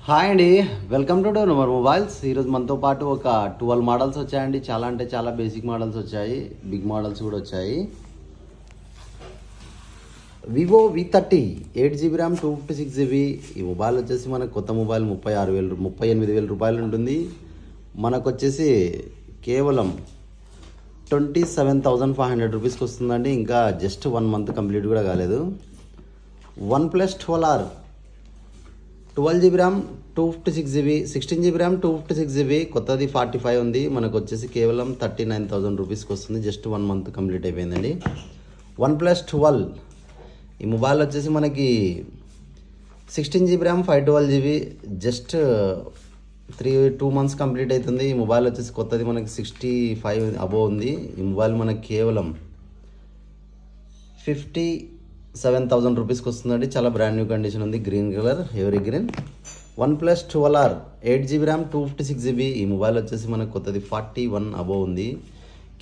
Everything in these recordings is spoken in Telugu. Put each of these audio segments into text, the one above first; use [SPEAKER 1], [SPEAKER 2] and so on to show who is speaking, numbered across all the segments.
[SPEAKER 1] హాయ్ అండి, వెల్కమ్ టు డోర్ మొబైల్స్. ఈరోజు మనతో పాటు ఒక 12 మోడల్స్ వచ్చాయండి. చాలా అంటే చాలా బేసిక్ మోడల్స్ వచ్చాయి, బిగ్ మోడల్స్ కూడా వచ్చాయి. Vivo V30 8GB RAM 256GB. ఈ మొబైల్ వచ్చేసి మనకు కొత్త మొబైల్ 38,000 రూపాయలు ఉంటుంది. మనకు వచ్చేసి కేవలం 27,500 రూపీస్కి వస్తుందండి. ఇంకా జస్ట్ 1 మంత్ కంప్లీట్ కూడా కాలేదు. OnePlus 12R 12GB RAM 256GB, 16GB RAM 256GB, కొత్తది 45 ఉంది. మనకు వచ్చేసి కేవలం 39,000 రూపీస్కి వస్తుంది. జస్ట్ 1 మంత్ కంప్లీట్ అయిపోయిందండి. OnePlus 12 ఈ మొబైల్ వచ్చేసి మనకి 16GB RAM 512GB, just 2 months complete అవుతుంది. ఈ మొబైల్ వచ్చేసి కొత్తది మనకి 65 అబోవ్ ఉంది. ఈ మొబైల్ మనకి కేవలం 57,000 రూపీస్కి వస్తుందండి. చాలా బ్రాండ్ న్యూ కండిషన్ ఉంది, green colour, every green. OnePlus 12R 8GB RAM 256GB. ఈ మొబైల్ వచ్చేసి మనకు కొత్తది 41 అబోవ్ ఉంది.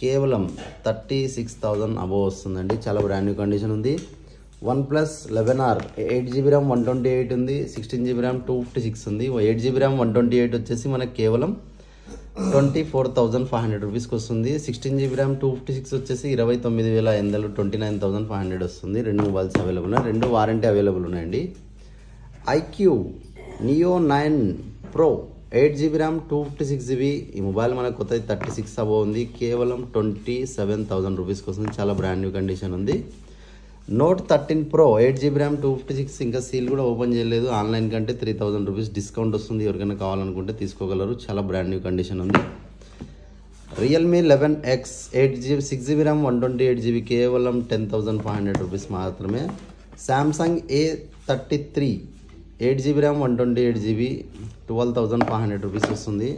[SPEAKER 1] కేవలం 36,000 అబోవ్ వస్తుందండి. చాలా బ్రాండ్ న్యూ కండిషన్ ఉంది. OnePlus 11R 8GB ర్యామ్ 128 ఉంది, 16GB ర్యామ్ 256 ఉంది. 8GB ర్యామ్ 128 వచ్చేసి మనకు కేవలం 24,500 రూపీస్కి వస్తుంది. 16GB ర్యామ్ 256 వచ్చేసి 29,800, 29,500 వస్తుంది. రెండు మొబైల్స్ అవైలబుల్ ఉన్నాయి, రెండు వారంటీ అవైలబుల్ ఉన్నాయండి. IQ Neo 9 Pro 8GB RAM 256GB. ఈ మొబైల్ మనకు కొత్తది 36 అబోవ్ ఉంది. కేవలం 27,000 రూపీస్కి వస్తుంది. చాలా బ్రాండ్ న్యూ కండిషన్ ఉంది. Note 13 Pro 8GB ర్యామ్ 256, ఇంకా సీల్ కూడా ఓపెన్ చేయలేదు. ఆన్లైన్ కంటే 3,000 రూపీస్ డిస్కౌంట్ వస్తుంది. ఎవరికైనా కావాలనుకుంటే తీసుకోగలరు. చాలా బ్రాండ్ న్యూ కండిషన్ ఉంది. Realme 11X 6GB RAM 128GB, కేవలం 10,500 రూపీస్ మాత్రమే. Samsung A33 8GB RAM 128GB, 12,500 rupees వస్తుంది.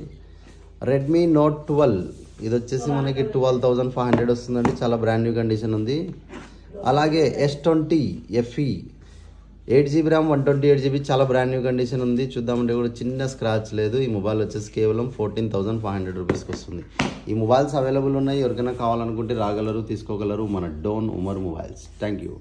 [SPEAKER 1] Redmi Note 12 ఇది వచ్చేసి మనకి 12,500 వస్తుందండి. చాలా బ్రాండ్ న్యూ కండిషన్ ఉంది. అలాగే S20 FE 8GB RAM 128GB, చాలా బ్రాండ్ న్యూ కండిషన్ ఉంది. చూద్దామంటే కూడా చిన్న స్క్రాచ్ లేదు. ఈ మొబైల్ వచ్చేసి కేవలం 14,500 రూపీస్కి వస్తుంది. ఈ మొబైల్స్ అవైలబుల్ ఉన్నాయి. ఎవరికైనా కావాలనుకుంటే రాగలరు, తీసుకోగలరు. మన Dhone Umar mobiles. Thank you.